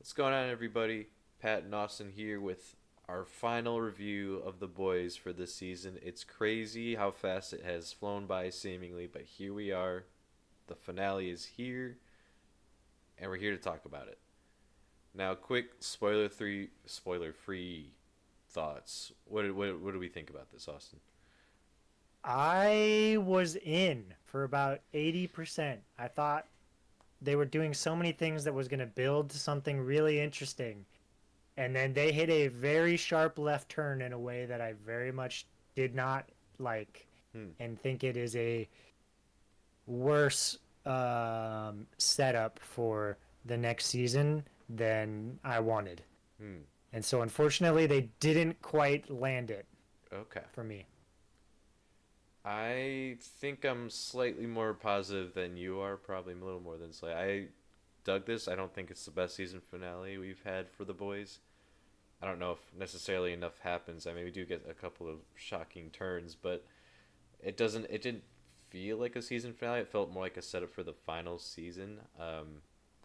What's going on, everybody? Pat and Austin here with our final review of The Boys for this season. It's crazy how fast it has flown by, seemingly, but here we are. The finale is here, and we're here to talk about it. Now, quick spoiler free thoughts. What do we think about this, Austin? I was in for about 80%. I thought they were doing so many things that was going to build to something really interesting. And then they hit a very sharp left turn in a way that I very much did not like Hmm. and think it is a worse setup for the next season than I wanted. Hmm. And so unfortunately, they didn't quite land it Okay. for me. I think I'm slightly more positive than you are. Probably a little more than slightly. I dug this. I don't think it's the best season finale we've had for the boys. I don't know if necessarily enough happens. I mean, we do get a couple of shocking turns, but it doesn't. It didn't feel like a season finale. It felt more like a setup for the final season,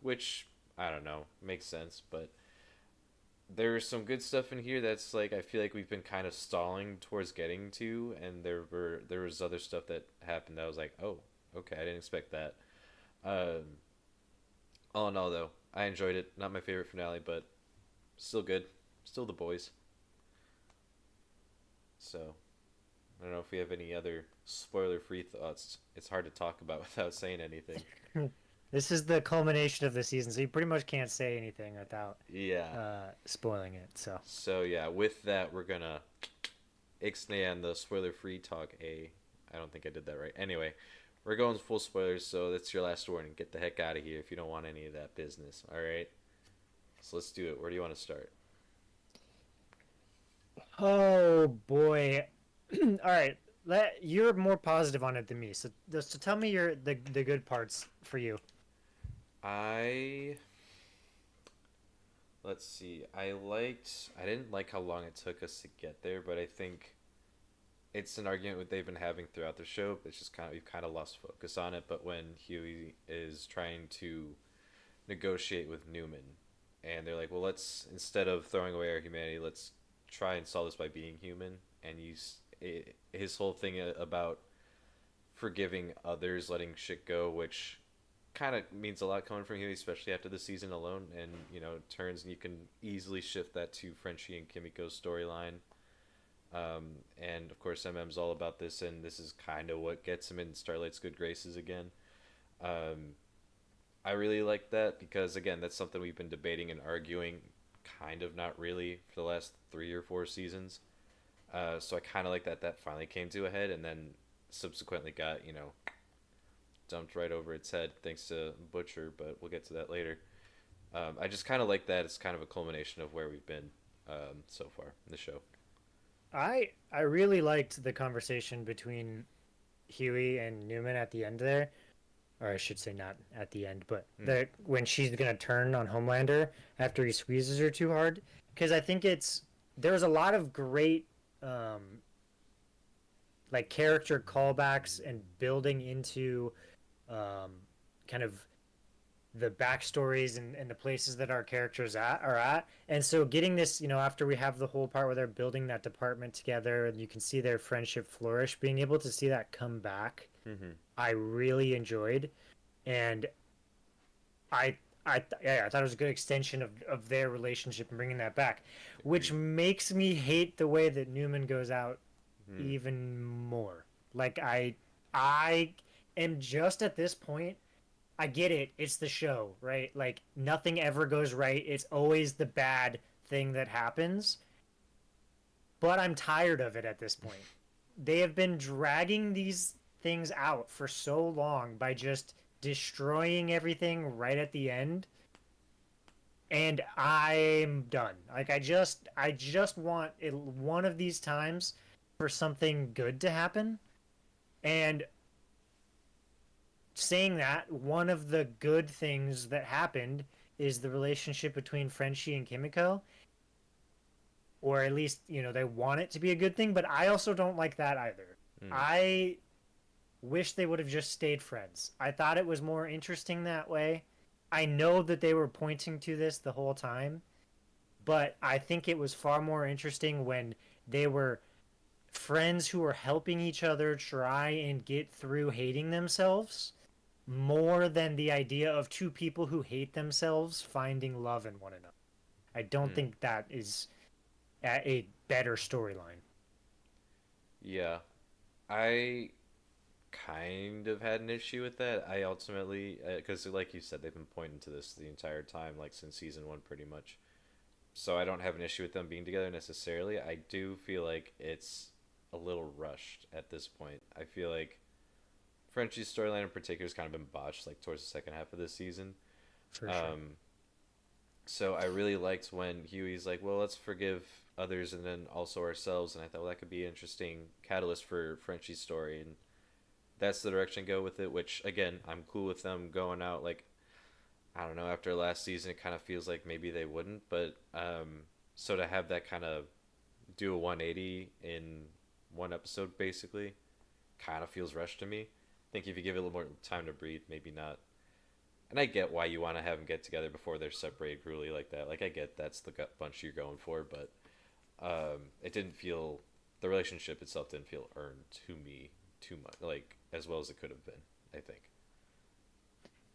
which I don't know makes sense. But there's some good stuff in here that's like I feel like we've been kind of stalling towards getting to, and there was other stuff that happened that I was like, oh, okay, I didn't expect that. Um, all in all, though, I enjoyed it. Not my favorite finale, but still good. Still the boys. So I don't know if we have any other spoiler-free thoughts. It's hard to talk about without saying anything. This is the culmination of the season, so you pretty much can't say anything without Yeah. spoiling it. So So yeah, with that, we're gonna ixnay on the spoiler-free talk. I don't think I did that right. Anyway, we're going full spoilers, so that's your last warning. Get the heck out of here if you don't want any of that business. All right. So let's do it. Where do you want to start? oh boy. All right, you're more positive on it than me. So tell me the good parts for you. I let's see. I didn't like how long it took us to get there, but I think it's an argument that they've been having throughout the show. It's just kind of we've kind of lost focus on it. But when Huey is trying to negotiate with Newman, and they're like, "Well, let's instead of throwing away our humanity, let's try and solve this by being human." And his whole thing about forgiving others, letting shit go, which kind of means a lot coming from Huey, especially after the season alone. And turns and you can easily shift that to Frenchie and Kimiko's storyline. And of course, MM's all about this, and this is kind of what gets him in Starlight's good graces again. Um, I really like that because, again, that's something we've been debating and arguing, kind of not really, for the last 3 or 4 seasons. So I kind of like that finally came to a head, and then subsequently got dumped right over its head thanks to Butcher, but we'll get to that later. I just kind of like that. It's kind of a culmination of where we've been so far in the show. I really liked the conversation between Huey and Newman at the end there, or I should say not at the end, but Hmm. the when she's gonna turn on Homelander after he squeezes her too hard, because I think there's a lot of great um, like character callbacks and building into um, kind of the backstories and the places that our characters are at. And so getting this, after we have the whole part where they're building that department together and you can see their friendship flourish, being able to see that come back, Mm-hmm. I really enjoyed. And yeah, I thought it was a good extension of their relationship and bringing that back, which Agreed. makes me hate the way that Newman goes out Hmm. even more. Like I am just at this point. I get it. It's the show, right? Like nothing ever goes right. It's always the bad thing that happens. But I'm tired of it at this point. They have been dragging these things out for so long by just destroying everything right at the end, and I'm done. Like I just want it one of these times for something good to happen. And saying that, one of the good things that happened is the relationship between Frenchie and Kimiko, or at least, they want it to be a good thing, but I also don't like that either. Hmm. I wish they would have just stayed friends. I thought it was more interesting that way. I know that they were pointing to this the whole time, but I think it was far more interesting when they were friends who were helping each other try and get through hating themselves more than the idea of two people who hate themselves finding love in one another. I don't Mm, think that is a better storyline. yeah, I kind of had an issue with that. I ultimately, because like you said, they've been pointing to this the entire time, like since season one, pretty much. So I don't have an issue with them being together necessarily. I do feel like it's a little rushed at this point. I feel like Frenchie's storyline in particular has kind of been botched, like towards the second half of this season. For sure. Um, so I really liked when Huey's like, "Well, let's forgive others and then also ourselves," and I thought, well, that could be an interesting catalyst for Frenchie's story, and that's the direction to go with it. Which again, I'm cool with them going out like I don't know, after last season, it kind of feels like maybe they wouldn't, but so to have that kind of do a 180 in one episode, basically, kind of feels rushed to me. I think if you give it a little more time to breathe, maybe not. And I get why you want to have them get together before they're separated brutally like that. Like I get that's the gut bunch you're going for, but it didn't feel the relationship itself didn't feel earned to me too much, like as well as it could have been. I think.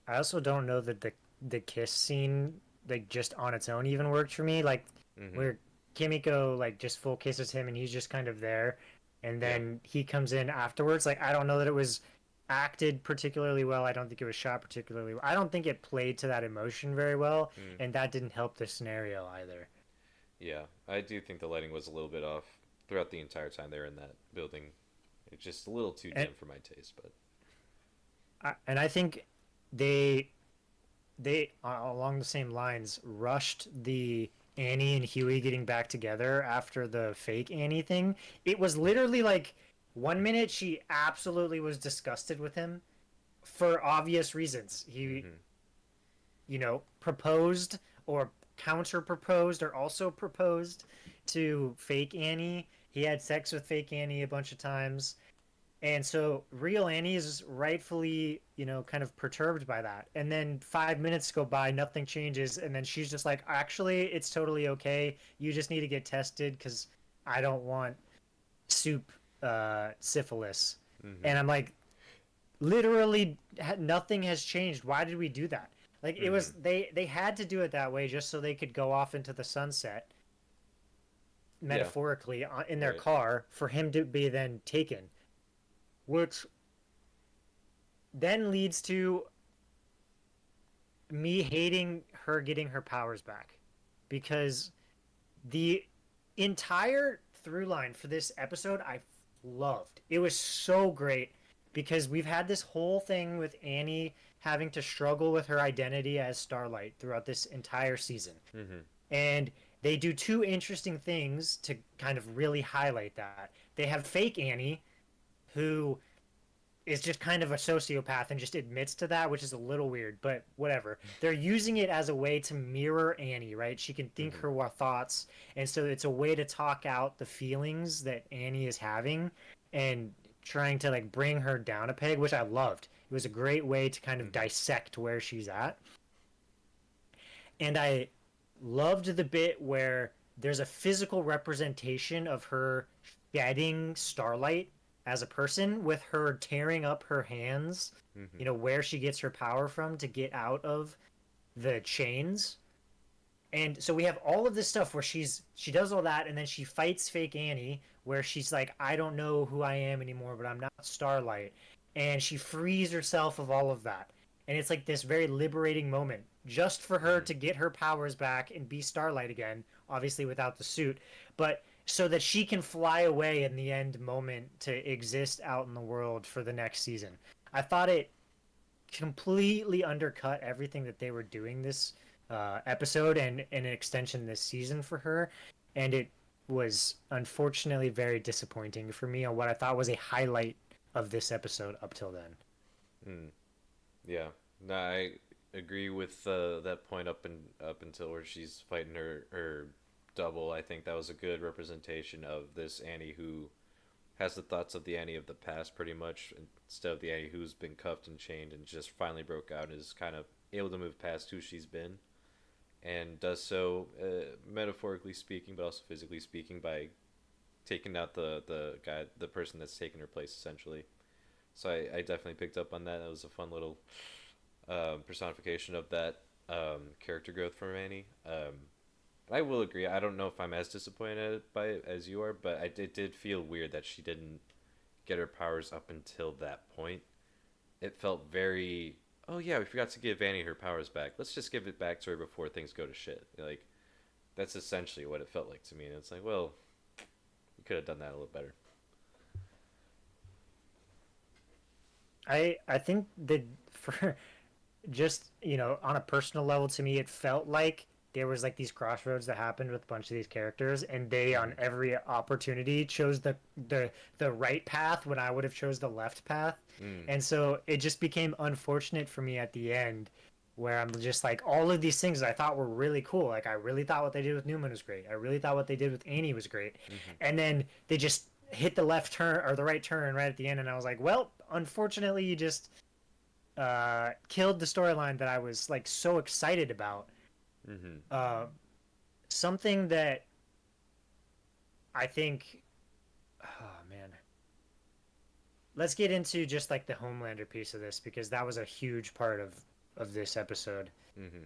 I also don't know that the kiss scene like just on its own even worked for me. Like Mm-hmm. where Kimiko like just full kisses him and he's just kind of there, and Yeah. then he comes in afterwards. Like I don't know that it was acted particularly well. I don't think it was shot particularly well. I don't think it played to that emotion very well, Mm. and that didn't help the scenario either. Yeah, I do think the lighting was a little bit off throughout the entire time they were in that building. It's just a little too And dim for my taste, but I think they along the same lines rushed the Annie and Huey getting back together after the fake Annie thing. It was literally like 1 minute she absolutely was disgusted with him for obvious reasons. He, mm-hmm. proposed or counter proposed or also proposed to fake Annie. He had sex with fake Annie a bunch of times. And so real Annie is rightfully, kind of perturbed by that. And then 5 minutes go by, nothing changes, and then she's just like, actually, it's totally okay. You just need to get tested because I don't want soup syphilis. Mm-hmm. And I'm like, literally, nothing has changed. Why did we do that? Like it Mm-hmm. was they had to do it that way just so they could go off into the sunset Yeah, metaphorically in their right. car for him to be then taken, which then leads to me hating her getting her powers back because the entire through line for this episode I loved. It was so great because we've had this whole thing with Annie having to struggle with her identity as Starlight throughout this entire season. Mm-hmm. And they do two interesting things to kind of really highlight that. They have fake Annie, who is just kind of a sociopath and just admits to that, which is a little weird, but whatever. They're using it as a way to mirror Annie, right? She can think Mm-hmm. her thoughts, and so it's a way to talk out the feelings that Annie is having and trying to like bring her down a peg, which I loved. It was a great way to kind of Mm-hmm. dissect where she's at. And I loved the bit where there's a physical representation of her shedding Starlight as a person with her tearing up her hands, Mm-hmm. where she gets her power from to get out of the chains. And so we have all of this stuff where she does all that and then she fights fake Annie where she's like, I don't know who I am anymore, but I'm not Starlight. And she frees herself of all of that. And it's like this very liberating moment just for her Mm-hmm. to get her powers back and be Starlight again, obviously without the suit, but so that she can fly away in the end moment to exist out in the world for the next season. I thought it completely undercut everything that they were doing this episode and an extension this season for her, and it was unfortunately very disappointing for me on what I thought was a highlight of this episode up till then. Mm. Yeah. No, I agree with that point up until where she's fighting her double. I think that was a good representation of this Annie who has the thoughts of the Annie of the past, pretty much, instead of the Annie who's been cuffed and chained and just finally broke out and is kind of able to move past who she's been, and does so metaphorically speaking, but also physically speaking, by taking out the person that's taken her place essentially. So I definitely picked up on that. It was a fun little personification of that character growth from Annie. I will agree. I don't know if I'm as disappointed by it as you are, but it did feel weird that she didn't get her powers up until that point. It felt very, oh yeah, we forgot to give Annie her powers back. Let's just give it back to her before things go to shit. Like, that's essentially what it felt like to me. And it's like, well, we could have done that a little better. I think that for just on a personal level, to me it felt like there was like these crossroads that happened with a bunch of these characters, and they on Mm-hmm. every opportunity chose the right path when I would have chose the left path. Mm. And so it just became unfortunate for me at the end, where I'm just like, all of these things I thought were really cool, like I really thought what they did with Newman was great, I really thought what they did with Annie was great, Mm-hmm. and then they just hit the left turn or the right turn right at the end, and I was like, well, unfortunately you just killed the storyline that I was like so excited about. Mm-hmm. Uh, Something that I think, oh man, let's get into just like the Homelander piece of this, because that was a huge part of this episode. Mm-hmm.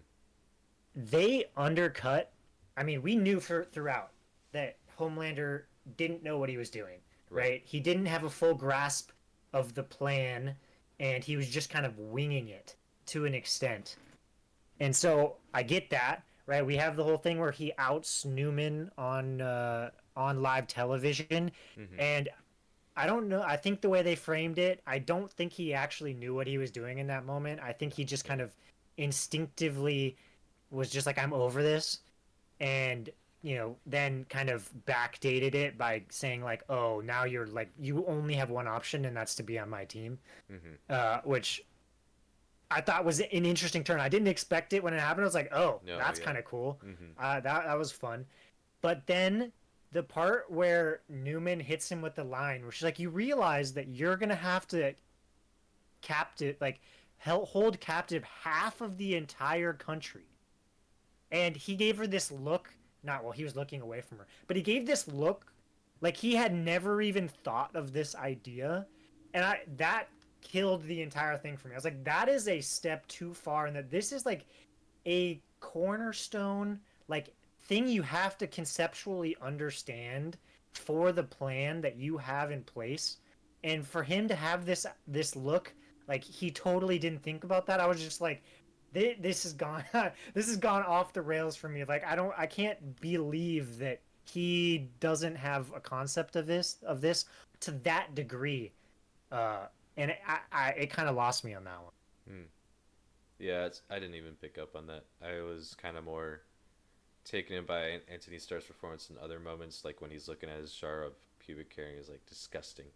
They undercut. I mean, we knew throughout that Homelander didn't know what he was doing, Right. right? He didn't have a full grasp of the plan, and he was just kind of winging it to an extent. And so I get that, right? We have the whole thing where he outs Newman on live television, Mm-hmm. and I don't know. I think the way they framed it, I don't think he actually knew what he was doing in that moment. I think he just Yeah. kind of instinctively was just like, I'm over this, and then kind of backdated it by saying like, oh, now you're like, you only have one option, and that's to be on my team, Mm-hmm. which I thought was an interesting turn. I didn't expect it when it happened. I was like, oh, No. that's Yeah. kind of cool. Mm-hmm. That was fun. But then the part where Newman hits him with the line, which is like, you realize that you're gonna have to captive, like, hold captive half of the entire country. And he gave her this look. Not well, he was looking away from her, but he gave this look like he had never even thought of this idea, and that killed the entire thing for me. I was like, that is a step too far, and that this is like a cornerstone, like, thing you have to conceptually understand for the plan that you have in place. And for him to have this look like he totally didn't think about that, I was just like, this has gone this has gone off the rails for me. Like, I can't believe that he doesn't have a concept of this to that degree. uh and it kind of lost me on that one. Mm. Yeah. I didn't even pick up on that. I was kind of more taken in by Anthony Starr's performance in other moments, like when he's looking at his jar of pubic hair and he's like, disgusting.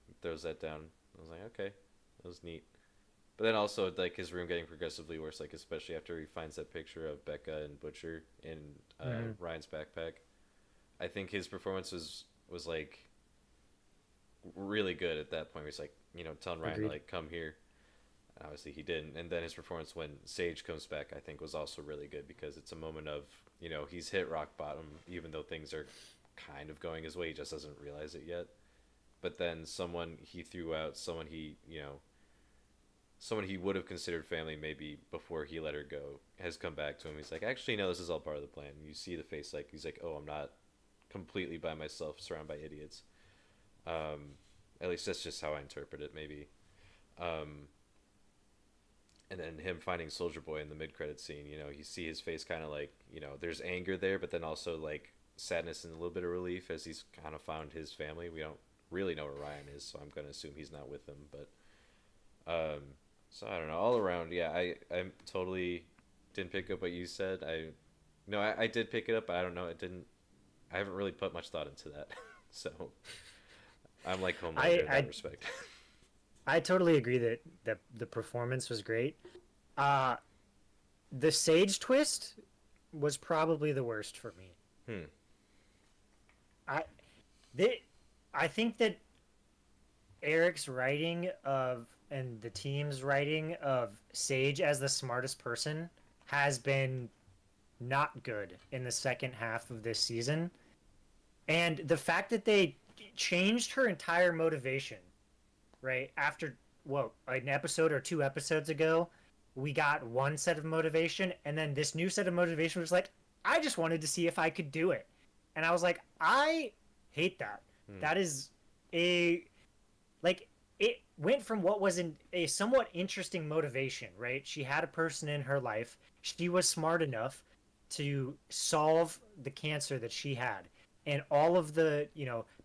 He throws that down. I was like, okay, that was neat. But then also like his room getting progressively worse, like especially after he finds that picture of Becca and Butcher in Hmm. Ryan's backpack. I think his performance was like really good at that point. Where he's like, telling Ryan to Agreed. like come here. Obviously he didn't, and then his performance when Sage comes back, I think, was also really good because it's a moment of he's hit rock bottom, even though things are kind of going his way. He just doesn't realize it yet. But then someone he threw out, someone he would have considered family maybe before he let her go, has come back to him. He's like, actually, no, this is all part of the plan. You see the face, like he's like, oh, I'm not completely by myself, surrounded by idiots. Um, at least that's just how I interpret it, maybe. Um, and then him finding Soldier Boy in the mid credit scene, you see his face kind of like, there's anger there, but then also like sadness and a little bit of relief as he's kind of found his family. We don't really know where Ryan is, so I'm gonna assume he's not with them. But so I don't know. All around, yeah, I totally didn't pick up what you said. No, I did pick it up, but I don't know. It didn't. I haven't really put much thought into that, so I'm like I Homelander in that I respect. I totally agree that the performance was great. Uh, the Sage twist was probably the worst for me. Hmm. I they I think that Eric's writing of and the team's writing of Sage as the smartest person has been not good in the second half of this season. And the fact that they changed her entire motivation, right? After what, an episode or 2 episodes ago, we got one set of motivation, and then this new set of motivation was like, I just wanted to see if I could do it. And I was like, I hate that. Hmm. That is a like it went from what was a somewhat interesting motivation, right? She had a person in her life. She was smart enough to solve the cancer that she had. And all of the,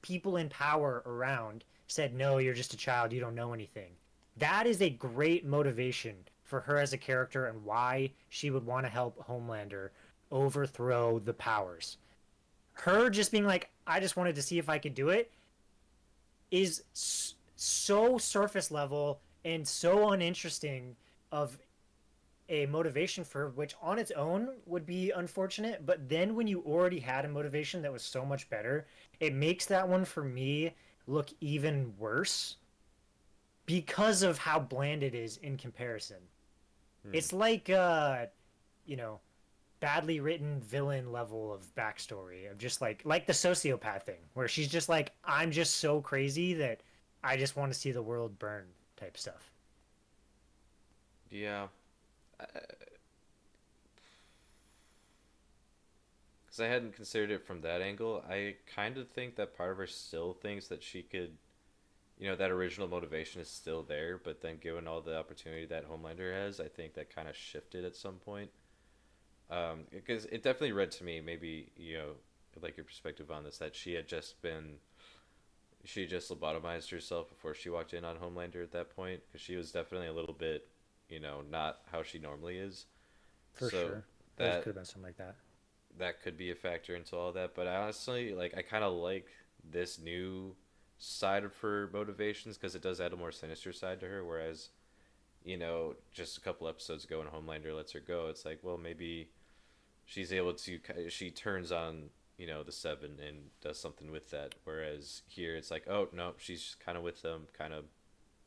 people in power around said, "No, you're just a child. You don't know anything." That is a great motivation for her as a character and why she would want to help Homelander overthrow the powers. Her just being like, "I just wanted to see if I could do it," is so surface level and so uninteresting of a motivation for which on its own would be unfortunate, but then when you already had a motivation that was so much better, it makes that one for me look even worse because of how bland it is in comparison. Hmm. It's like you know badly written villain level of backstory of just like the sociopath thing where she's just like, I'm just so crazy that I just want to see the world burn type stuff. Yeah. Because I hadn't considered it from that angle. I kind of think that part of her still thinks that she could, that original motivation is still there, but then given all the opportunity that Homelander has, I think that kind of shifted at some point. Because it definitely read to me, maybe, like your perspective on this, that she just lobotomized herself before she walked in on Homelander at that point, because she was definitely a little bit, not how she normally is. For So sure. That could that have been something like that. that could be a factor into all that. But I honestly, like, I kind of like this new side of her motivations because it does add a more sinister side to her. Whereas, just a couple episodes ago when Homelander lets her go, it's like, well, maybe she's able to, she turns on, the seven and does something with that. Whereas here, it's like, oh no, she's kind of with them, kind of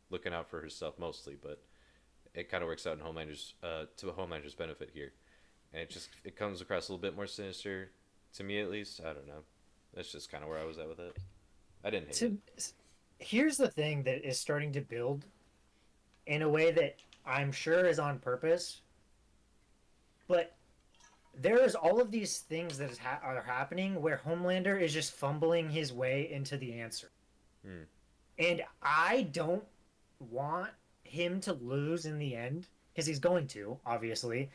looking out for herself mostly, but it kind of works out in Homelander's to Homelander's benefit here, and it comes across a little bit more sinister to me at least. I don't know. That's just kind of where I was at with it. I didn't hate it. To Here's the thing that is starting to build in a way that I'm sure is on purpose, but there's all of these things that are happening where Homelander is just fumbling his way into the answer. Hmm. And I don't want him to lose in the end because he's going to, obviously.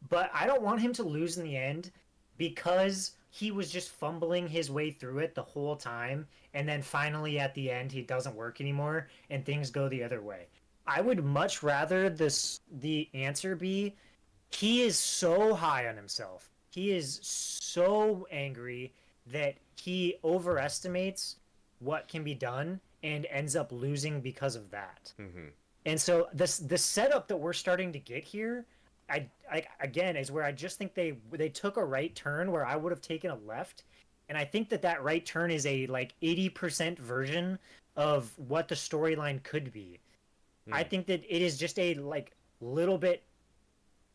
But I don't want him to lose in the end because he was just fumbling his way through it the whole time. And then finally at the end, he doesn't work anymore and things go the other way. I would much rather the answer be he is so high on himself. He is so angry that he overestimates what can be done and ends up losing because of that. Mm-hmm. And so the setup that we're starting to get here, I again is where I just think they took a right turn where I would have taken a left, and I think that right turn is a like 80% version of what the storyline could be. I Hmm. think that it is just a like little bit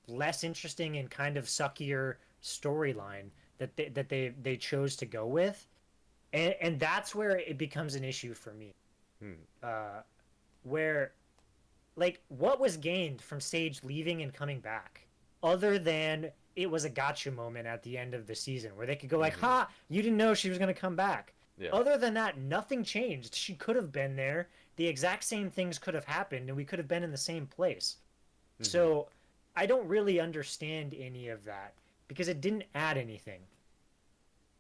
less interesting and kind of suckier storyline that they chose to go with, and that's where it becomes an issue for me. Hmm. Uh, where like what was gained from Sage leaving and coming back, other than it was a gotcha moment at the end of the season where they could go like, Mm-hmm. "Ha, you didn't know she was gonna come back." Yeah. Other than that, nothing changed. She could have been there. The exact same things could have happened, and we could have been in the same place. Mm-hmm. So I don't really understand any of that because it didn't add anything.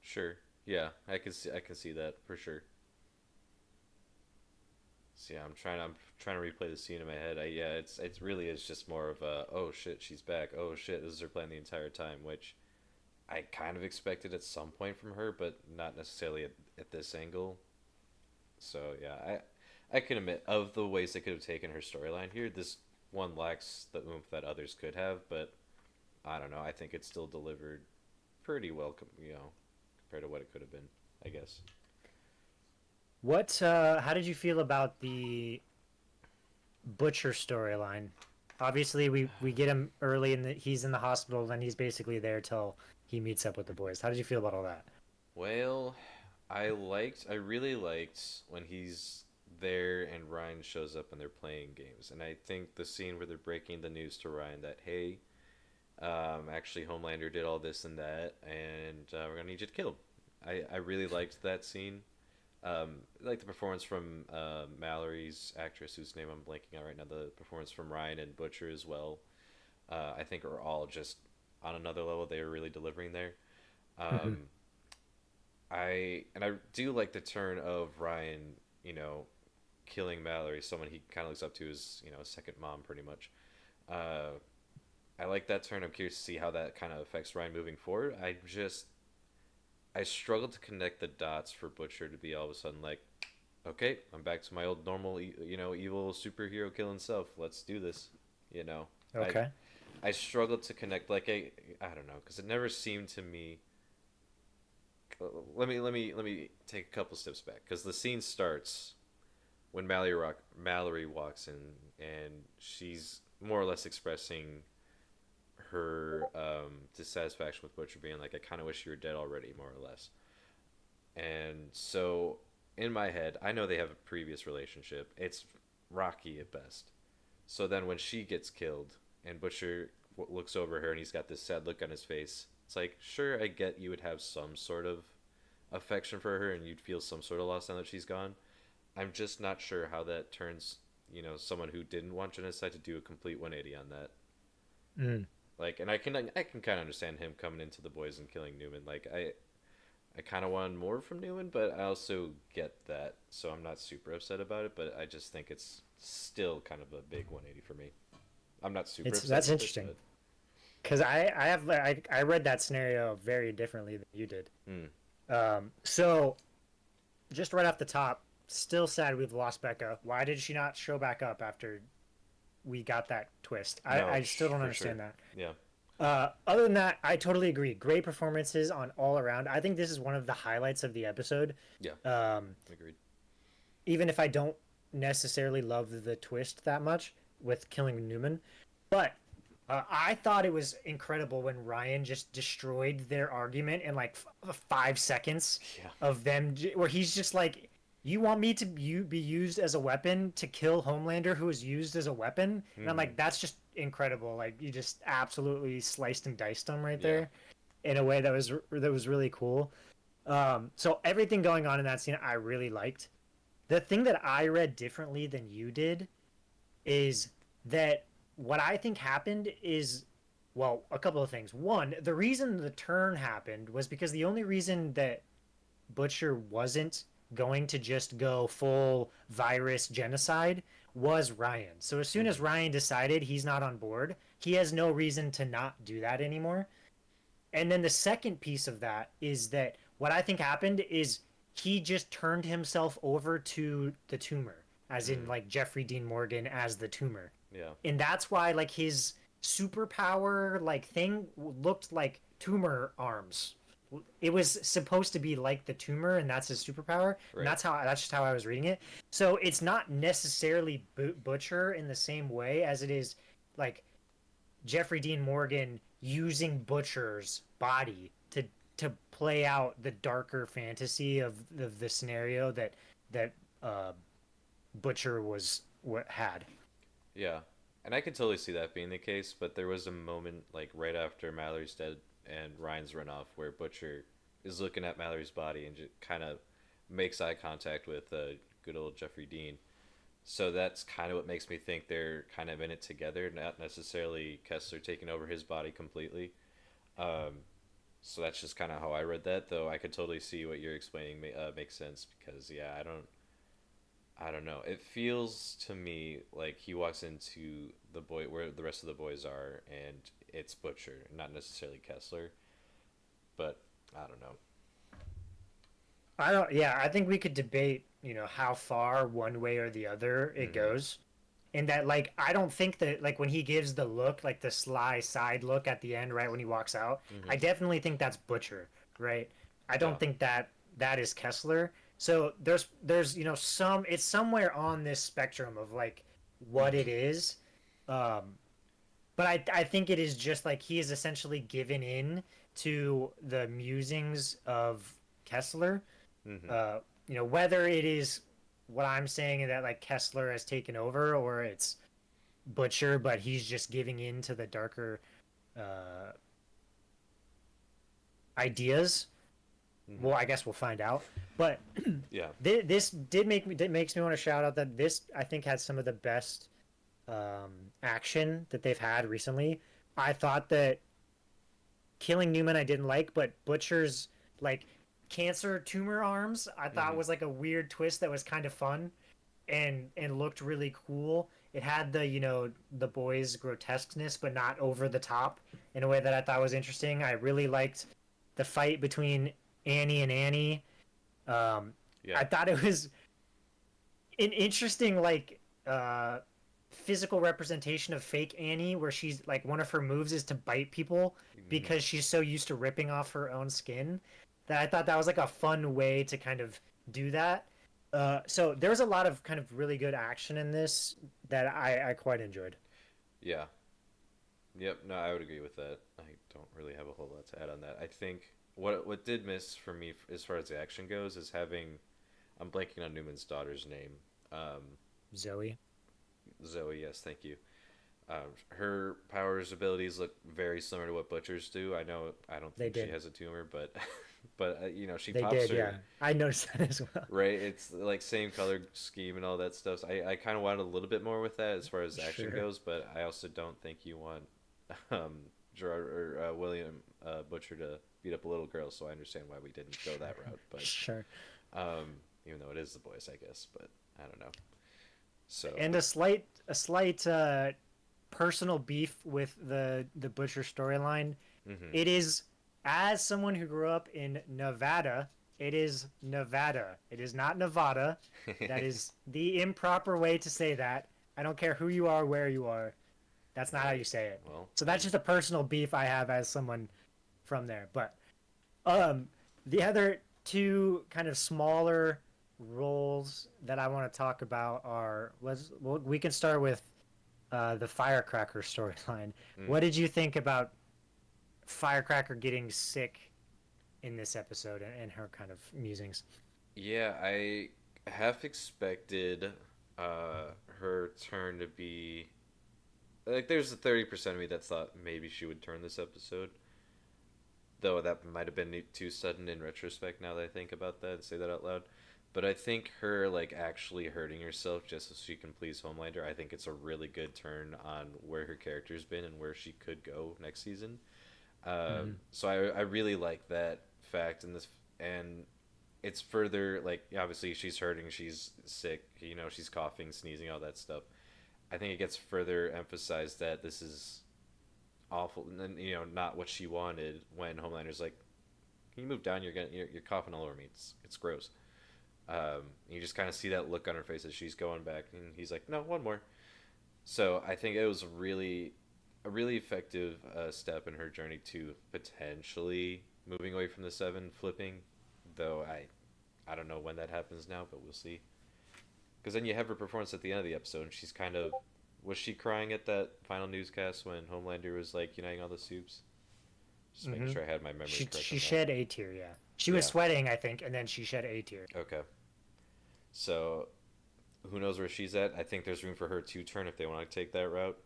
Sure. Yeah, I can see that for sure. So yeah, I'm trying to replay the scene in my head. Yeah, it really is just more of a, oh shit, she's back. Oh shit, this is her plan the entire time, which I kind of expected at some point from her, but not necessarily at this angle. So yeah, I can admit of the ways they could have taken her storyline here, this one lacks the oomph that others could have, but I don't know. I think it's still delivered pretty well, compared to what it could have been, I guess. What? How did you feel about the Butcher storyline. Obviously, we get him early, and he's in the hospital, and he's basically there till he meets up with the boys. How did you feel about all that? Well, I really liked when he's there and Ryan shows up and they're playing games. And I think the scene where they're breaking the news to Ryan that, hey, actually Homelander did all this and that, and we're gonna need you to kill him. I really liked that scene. I like the performance from Mallory's actress, whose name I'm blanking out right now. The performance from Ryan and Butcher as well. I think are all just on another level. They were really delivering there. Hmm. Um, I do like the turn of Ryan, you know, killing Mallory, someone he kind of looks up to as a second mom, pretty much. Uh, I like that turn. I'm curious to see how that kind of affects Ryan moving forward. I struggled to connect the dots for Butcher to be all of a sudden like, okay, I'm back to my old normal, evil superhero killing self. Let's do this. You know, I Okay. I struggled to connect like I don't know because it never seemed to me. Let me take a couple steps back because the scene starts when Mallory walks in and she's more or less expressing her dissatisfaction with Butcher, being like, I kind of wish you were dead already, more or less. And so in my head, I know they have a previous relationship. It's rocky at best. So then when she gets killed and Butcher looks over her and he's got this sad look on his face, it's like, sure, I get you would have some sort of affection for her and you'd feel some sort of loss now that she's gone. I'm just not sure how that turns, someone who didn't want genocide to do a complete 180 on that. Mm. Like, and I can kind of understand him coming into the boys and killing Newman. Like, I kind of wanted more from Newman, but I also get that, so I'm not super upset about it. But I just think it's still kind of a big 180 for me. I'm not super It's upset that's with it, interesting but because I read that scenario very differently than you did. mm, So just right off the top, still sad we've lost Becca. Why did she not show back up after we got that twist? no, I still don't for sure, understand that. yeah, Other than that, I totally agree. Great performances on all around. I think this is one of the highlights of the episode. yeah, Um, agreed. Even if I don't necessarily love the twist that much with killing Newman, but I thought it was incredible when Ryan just destroyed their argument in like 5 seconds Yeah, of them, where he's just like, "You want me to be used as a weapon to kill Homelander, who is used as a weapon?" And I'm mm-hmm. like, "That's just incredible! Like you just absolutely sliced and diced him right Yeah, there in a way that was really cool." So everything going on in that scene, I really liked. The thing that I read differently than you did is that what I think happened is, well, a couple of things. One, the reason the turn happened was because the only reason that Butcher wasn't going to just go full virus genocide was Ryan. So as soon as mm-hmm. Ryan decided he's not on board, he has no reason to not do that anymore. And then the second piece of that is that what I think happened is he just turned himself over to the tumor, as in Mm, like Jeffrey Dean Morgan as the tumor. yeah, And that's why like his superpower like thing looked like tumor arms. It was supposed to be like the tumor, and that's his superpower, and right, that's just how I was reading it. So it's not necessarily Butcher in the same way as it is like Jeffrey Dean Morgan using Butcher's body to play out the darker fantasy of the scenario that uh, Butcher was what had. yeah. And I could totally see that being the case, but there was a moment like right after Mallory's dead and Ryan's run off where Butcher is looking at Mallory's body and just kind of makes eye contact with good old Jeffrey Dean. So that's kind of what makes me think they're kind of in it together, not necessarily Kessler taking over his body completely. Um, so that's just kind of how I read that, though I could totally see what you're explaining makes sense because yeah, I don't know. It feels to me like he walks into the boy where the rest of the boys are, and it's Butcher, not necessarily Kessler. But I don't know. I don't. Yeah, I think we could debate, how far one way or the other it Mm-hmm. goes. And that, like, I don't think that, like, when he gives the look, like the sly side look at the end, right when he walks out, Mm-hmm. I definitely think that's Butcher, right? I Yeah. don't think that is Kessler. So there's some it's somewhere on this spectrum of like what it is. Um, but I think it is just like he is essentially given in to the musings of Kessler. Mm-hmm. Uh, whether it is what I'm saying that like Kessler has taken over or it's Butcher, but he's just giving in to the darker uh, ideas. Mm-hmm. Well, I guess we'll find out. But Yeah. this makes me want to shout out that this I think had some of the best action that they've had recently. I thought that Killing Newman I didn't like, but Butcher's like cancer tumor arms I thought Mm-hmm. was like a weird twist that was kind of fun and looked really cool. It had the the boys' grotesqueness, but not over the top in a way that I thought was interesting. I really liked the fight between Annie and Annie. Um, Yeah. I thought it was an interesting uh, physical representation of fake Annie, where she's like one of her moves is to bite people Mm-hmm. because she's so used to ripping off her own skin. That I thought that was like a fun way to kind of do that. So there was a lot of kind of really good action in this that I quite enjoyed. Yeah. Yep. No, I would agree with that. I don't really have a whole lot to add on that. I think what did miss for me as far as the action goes is having. I'm blanking on Newman's daughter's name. Um, Zoe, Zoe. Yes, thank you. Her powers abilities look very similar to what Butcher's do. I don't they think she did, has a tumor, but but she they pops did, her yeah. I noticed that as well. right. It's like same color scheme and all that stuff. So I kind of wanted a little bit more with that as far as action Sure, goes, but I also don't think you want um, Gerard or William Butcher to beat up a little girl. So I understand why we didn't go that route, but sure. um, even though it is the boys, I guess, but I don't know. So And a slight personal beef with the Butcher storyline. hmm It is as someone who grew up in Nevada, it is Nevada. It is not Nevada. That is the improper way to say that. I don't care who you are, where you are. That's not how you right. say it. Well, So that's and just a personal beef I have as someone from there. But um the other two kind of smaller roles that I want to talk about are we can start with the Firecracker storyline. mm, What did you think about Firecracker getting sick in this episode and her kind of musings? yeah, I half expected her turn to be like there's a 30% of me that thought maybe she would turn this episode. Though that might have been too sudden in retrospect now that I think about that and say that out loud. But I think her like actually hurting herself just so she can please Homelander, I think it's a really good turn on where her character's been and where she could go next season. Mm-hmm. So I really like that fact and this and it's further like obviously she's hurting, she's sick, she's coughing, sneezing, all that stuff. I think it gets further emphasized that this is awful and not what she wanted when Homelander's like, "Can you move down? You're coughing all over me. It's gross." You just kind of see that look on her face as she's going back, and he's like, "No, one more." So I think it was really a really effective step in her journey to potentially moving away from the seven, flipping. Though I don't know when that happens now, but we'll see. Because then you have her performance at the end of the episode, and she's kind of was she crying at that final newscast when Homelander was like uniting all the soups? Just making Mm-hmm. sure I had my memory correct She on that. shed a tear, yeah. She was Yeah. sweating, I think, and then she shed a tear. Okay. So who knows where she's at? I think there's room for her to turn if they want to take that route.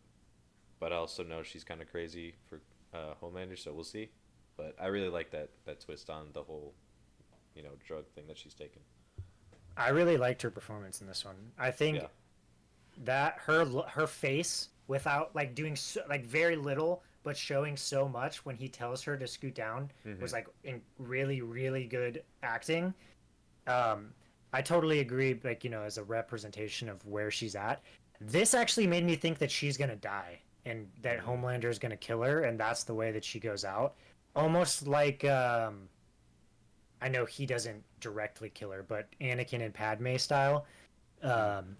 But I also know she's kind of crazy for Homelander, so we'll see. But I really like that twist on the whole, drug thing that she's taken. I really liked her performance in this one. I think Yeah. that her face without like doing so, like very little but showing so much when he tells her to scoot down hmm was like really good acting. um I totally agree, like as a representation of where she's at. This actually made me think that she's gonna die and that mm Homelander is gonna kill her, and that's the way that she goes out. Almost like I know he doesn't directly kill her, but Anakin and Padme style. mm um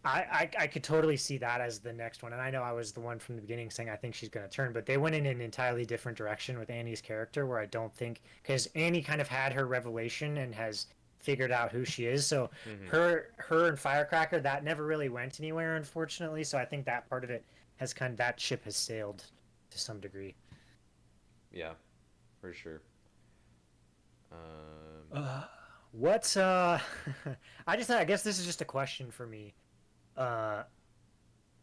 I could totally see that as the next one. And I know I was the one from the beginning saying I think she's going to turn, but they went in an entirely different direction with Annie's character, where I don't think, because Annie kind of had her revelation and has figured out who she is. So Hmm. her and Firecracker, that never really went anywhere, unfortunately. So I think that part of it has kind of, that ship has sailed to some degree. Yeah, for sure. Um, Uh, what's I guess this is just a question for me. Uh,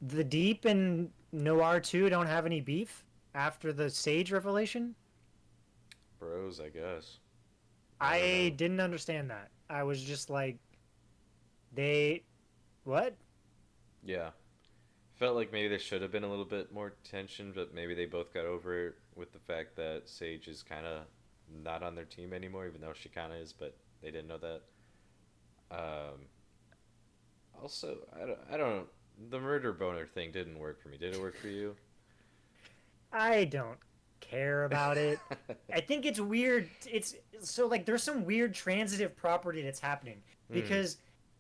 the Deep and Noir 2 don't have any beef after the Sage revelation? Bros, I guess. I don't I know. didn't understand that. I was just like, they what? Yeah, felt like maybe there should have been a little bit more tension, but maybe they both got over it with the fact that Sage is kind of not on their team anymore, even though she kind of is, but they didn't know that. Um, Also, I don't. The murder boner thing didn't work for me. Did it work for you? I don't care about it. I think it's weird. It's so like there's some weird transitive property that's happening Hmm. because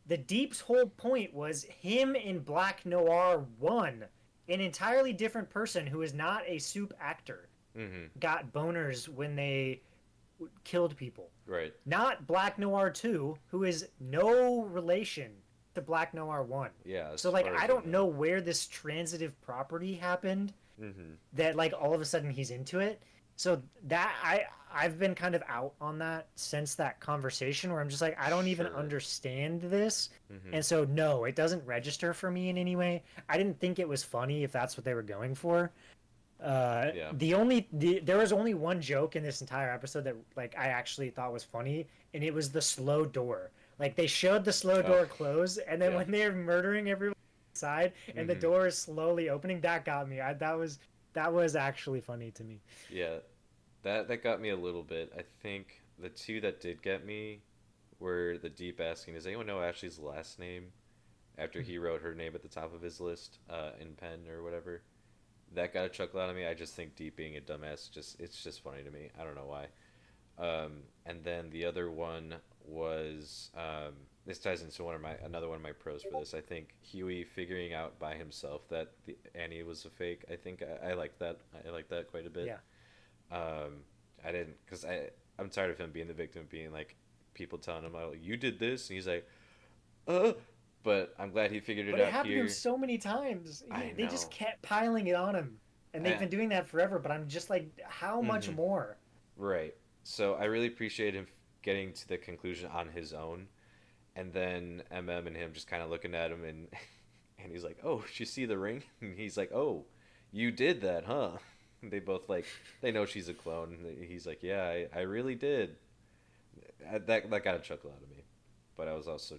the Deep's whole point was him in Black Noir 1, an entirely different person who is not a soup actor, Hmm. got boners when they killed people. Right. Not Black Noir 2, who is no relation to Black Noir 1. Yeah, So as like far I as we don't know know. where this transitive property happened Hmm. that like all of a sudden he's into it. So that I've been kind of out on that since that conversation where I'm just like I don't even Sure. understand this. Hmm. And so no, it doesn't register for me in any way. I didn't think it was funny if that's what they were going for. Yeah. There was only one joke in this entire episode that like I actually thought was funny, and it was the slow door. Like they showed the slow Oh, door close, and then yeah. when they're murdering everyone inside, and the Hmm. door is slowly opening, that got me. That was actually funny to me. Yeah. That got me a little bit. I think the two that did get me were the Deep asking, "Does anyone know Ashley's last name?" After he wrote her name at the top of his list in pen or whatever. That got a chuckle out of me. I just think Deep being a dumbass, just it's just funny to me. I don't know why. And then the other one was this ties into one of my another one of my pros for this. I think Huey figuring out by himself that Annie was a fake. I think I like that. I like that quite a bit. Yeah, I didn't because I'm tired of him being the victim, being like people telling him, "Oh, you did this," and he's like, "Uh." But I'm glad he figured it but it out happened to him here. so many times. I They just know. kept piling it on him, and they've I, been doing that forever. But I'm just like, how much mm-hmm. more? Right. So I really appreciate him getting to the conclusion on his own, and then and him just kind of looking at him, and and he's like, "Oh, you see the ring?" And he's like, "Oh, you did that, huh?" And they both like they know she's a clone. And he's like, "Yeah, I really did." That got a chuckle out of me, but I was also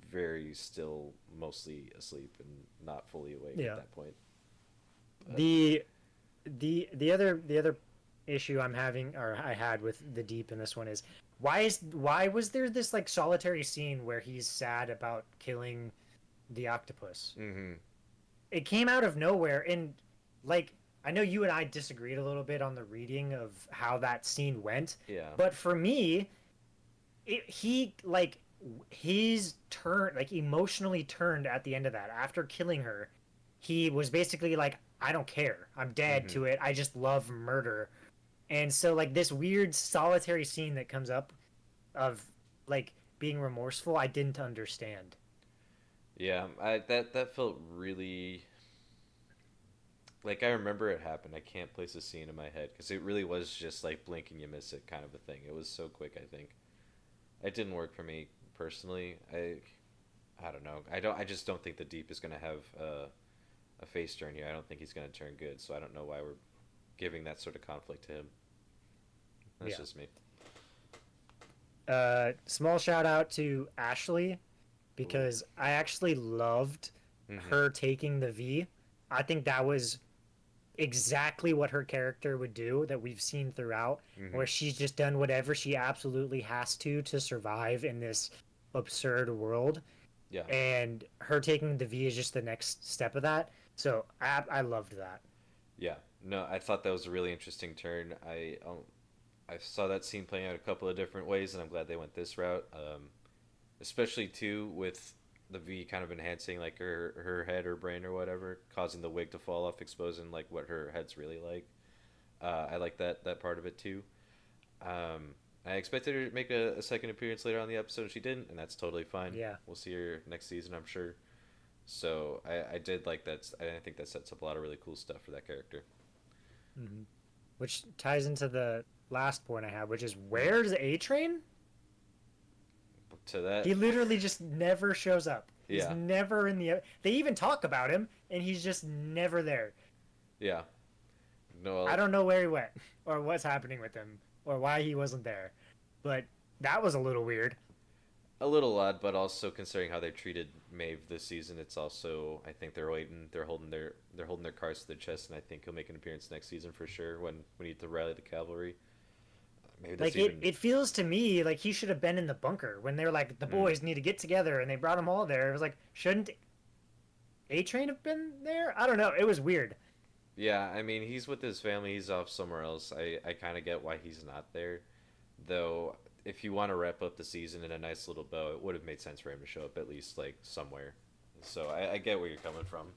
very still mostly asleep and not fully awake at Yeah. that point. But The the other issue I'm having or I had with the Deep in this one is why was there this like solitary scene where he's sad about killing the octopus? mm-hmm. It came out of nowhere, and like I know you and I disagreed a little bit on the reading of how that scene went, Yeah. but for me, he like his turn like emotionally turned at the end of that after killing her. He was basically like, I don't care, I'm dead Mm-hmm. to it, I just love murder. And so like this weird solitary scene that comes up of like being remorseful, I didn't understand. Yeah. I that felt really like I remember it happened. I can't place a scene in my head because it really was just like blink and you miss it kind of a thing. It was so quick. I think it didn't work for me personally. I don't know. I just don't think the Deep is gonna have a face turn here. I don't think he's gonna turn good. So I don't know why we're giving that sort of conflict to him. That's Yeah. just me. Small shout out to Ashley Ooh. because I actually loved Mm-hmm. her taking the V. I think that was exactly what her character would do that we've seen throughout, Mm-hmm. where she's just done whatever she absolutely has to survive in this absurd world. Yeah. And her taking the V is just the next step of that. So I loved that. Yeah. No, I thought that was a really interesting turn. I saw that scene playing out a couple of different ways, and I'm glad they went this route. Especially too with the V kind of enhancing like her head or brain or whatever, causing the wig to fall off, exposing like what her head's really like. I like that part of it too. I expected her to make a second appearance later on in the episode, and she didn't, and that's totally fine. Yeah. We'll see her next season, I'm sure. So I did like that. I think that sets up a lot of really cool stuff for that character. Hmm. Which ties into the last point I have, which is Mm. where's A Train? To that, He literally just never shows up. He's yeah, never in the. They even talk about him, and he's just never there. yeah. I No, don't know where he went, or what's happening with him, or why he wasn't there. But that was a little weird. a little odd, but also considering how they treated Maeve this season, it's also I think they're waiting. They're holding their cards to their chest, and I think he'll make an appearance next season for sure when we need to rally the cavalry. Maybe that's Like it, even. it feels to me like he should have been in the bunker when they were like the Mm, boys need to get together, and they brought them all there. It was like shouldn't A Train have been there? I don't know. It was weird. yeah, I mean he's with his family. He's off somewhere else. I kind of get why he's not there, though. If you want to wrap up the season in a nice little bow, it would have made sense for him to show up at least like somewhere. So I get where you're coming from,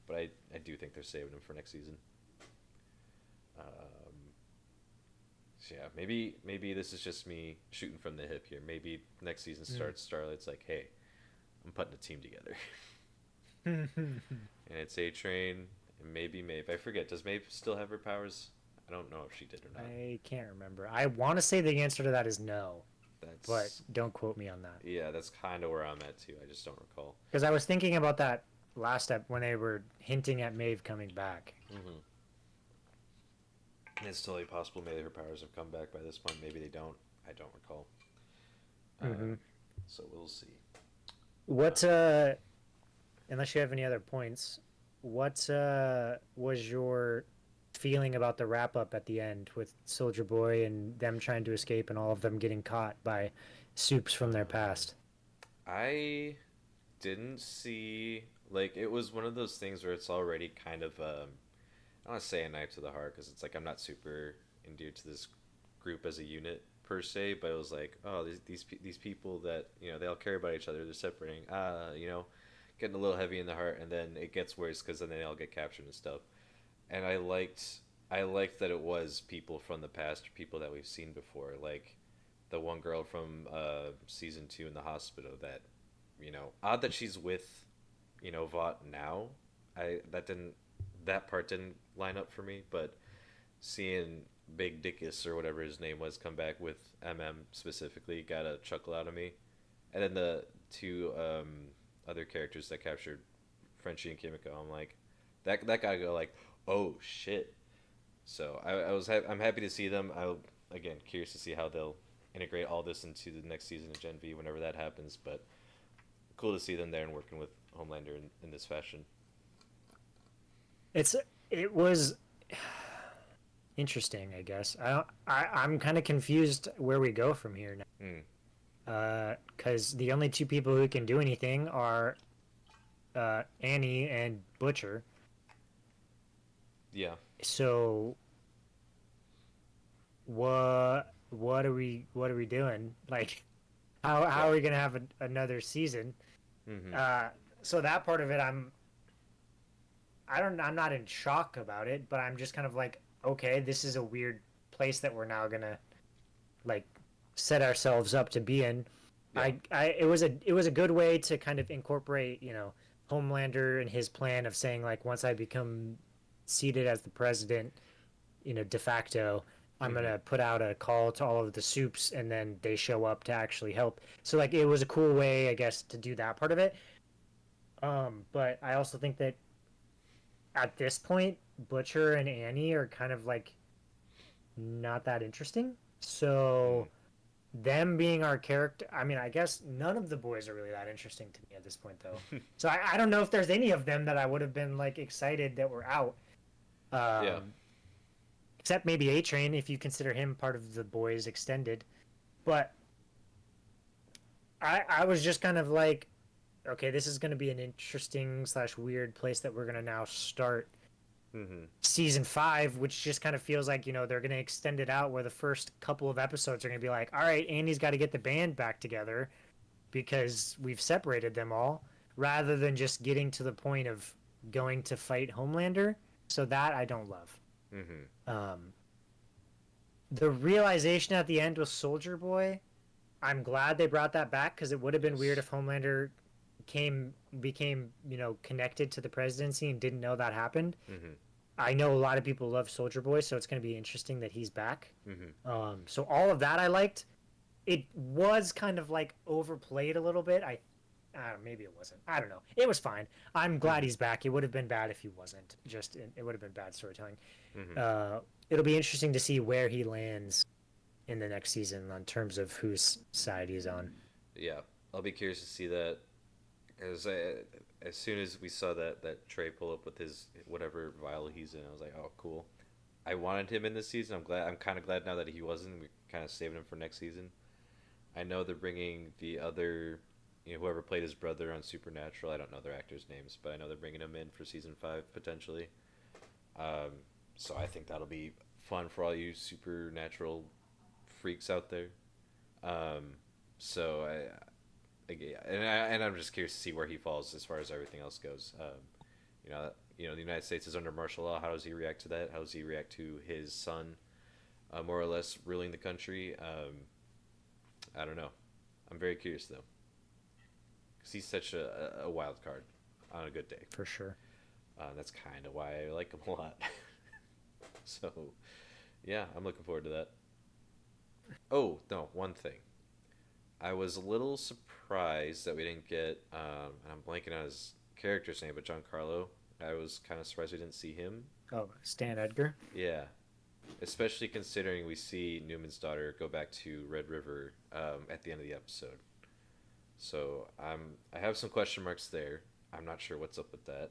but I do think they're saving him for next season. Um, so yeah, maybe this is just me shooting from the hip here. Maybe next season starts Starlight's like, hey, I'm putting a team together, Mm. and it's A Train and maybe Maeve. I forget. Does Maeve still have her powers? I don't know if she did or not. I can't remember. I want to say the answer to that is no, but That's don't quote me on that. yeah, that's kind of where I'm at too. I just don't recall. Because I was thinking about that last step when they were hinting at Maeve coming back. Mm-hmm. It's totally possible. Maybe her powers have come back by this point. Maybe they don't. I don't recall. Hmm. So we'll see. What, unless you have any other points, what was your feeling about the wrap up at the end with Soldier Boy and them trying to escape and all of them getting caught by soups from their past? I didn't see like it was one of those things where it's already kind of I don't want to say a knife to the heart because it's like I'm not super endeared to this group as a unit per se, but it was like oh these people that they all care about each other. They're separating getting a little heavy in the heart, and then it gets worse because then they all get captured and stuff. And I liked that it was people from the past, people that we've seen before, like the one girl from season 2 in the hospital that odd that she's with Vought now. That part didn't line up for me, but seeing Big Dickus or whatever his name was come back with specifically got a chuckle out of me. And then the two other characters that captured Frenchie and Kimiko, I'm like that gotta go like oh shit. So I'm happy to see them. I'm again curious to see how they'll integrate all this into the next season of Gen V whenever that happens. But cool to see them there and working with Homelander in this fashion. It was interesting, I guess. I'm kind of confused where we go from here Mm, now. Because the only two people who can do anything are Annie and Butcher. yeah, So what are we doing? Like how yeah. are we gonna have another season? Mm-hmm. So that part of it, I'm not in shock about it, but I'm just kind of like, okay, this is a weird place that we're now gonna like set ourselves up to be in. Yeah. It was a good way to kind of incorporate, Homelander and his plan of saying like once I become seated as the president, de facto, I'm Mm-hmm. gonna put out a call to all of the soups, and then they show up to actually help. So like it was a cool way, I guess, to do that part of it. But I also think that at this point, Butcher and Annie are kind of like not that interesting. Mm. So them being our character, I mean, I guess none of the boys are really that interesting to me at this point, though. So I don't know if there's any of them that I would have been like excited that were out. Yeah. Um, except maybe A Train if you consider him part of the boys extended. But I was just kind of like, okay, this is going to be an interesting slash weird place that we're going to now start Mm-hmm. season 5, which just kind of feels like they're going to extend it out where the first couple of episodes are going to be like, all right, Andy's got to get the band back together because we've separated them all, rather than just getting to the point of going to fight Homelander. So that I don't love. Mm-hmm. Um, The realization at the end with Soldier Boy, I'm glad they brought that back because it would have been weird Yes. if Homelander became connected to the presidency and didn't know that happened. Mhm. I know a lot of people love Soldier Boy, so it's going to be interesting that he's back. Mhm. So all of that I liked. It was kind of like overplayed a little bit. I don't know, maybe it wasn't. I don't know. It was fine. I'm glad Mhm. he's back. It would have been bad if he wasn't. It would have been bad storytelling. Mhm. Uh, it'll be interesting to see where he lands in the next season on terms of whose side he's on. Yeah, I'll be curious to see that. As soon as we saw that Trey pull up with his whatever vial he's in, I was like, oh, cool. I wanted him in this season. I'm glad. I'm kind of glad now that he wasn't. We kind of saving him for next season. I know they're bringing the other, whoever played his brother on Supernatural. I don't know their actors' names, but I know they're bringing him in for season 5 potentially. Um, so I think that'll be fun for all you Supernatural freaks out there. Um, so yeah, and I'm just curious to see where he falls as far as everything else goes. The United States is under martial law. How does he react to that? How does he react to his son, more or less ruling the country? I don't know. I'm very curious though, because he's such a wild card on a good day. For sure. That's kind of why I like him a lot. So, yeah, I'm looking forward to that. Oh no, one thing. I was a little surprised that we didn't get, and I'm blanking on his character's name, but Giancarlo. I was kind of surprised we didn't see him. Oh, Stan Edgar. Yeah, especially considering we see Newman's daughter go back to Red River at the end of the episode. So I have some question marks there. I'm not sure what's up with that.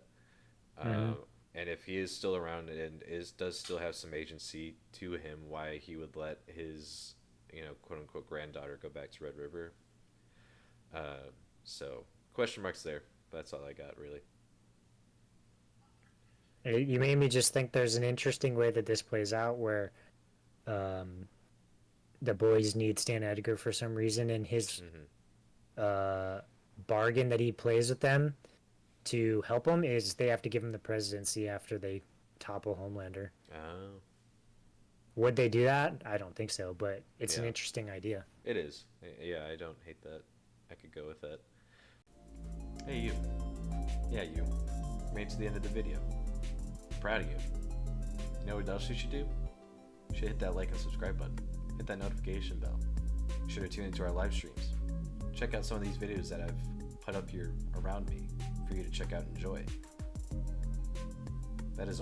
Mm-hmm. And if he is still around and does still have some agency to him, why he would let his quote unquote granddaughter go back to Red River. Uh, so question marks there. But that's all I got really. You made me just think there's an interesting way that this plays out where um, the boys need Stan Edgar for some reason, and his Mm-hmm. uh, bargain that he plays with them to help him is they have to give him the presidency after they topple Homelander. Oh, Would they do that? I don't think so, but it's an yeah, interesting idea. it is. Yeah, I don't hate that. I could go with that. Hey, you. Yeah, you. Made it to the end of the video. Proud of you. You know what else you should do? You should hit that like and subscribe button. Hit that notification bell. Be sure to tune into our live streams. Check out some of these videos that I've put up here around me for you to check out and enjoy. That is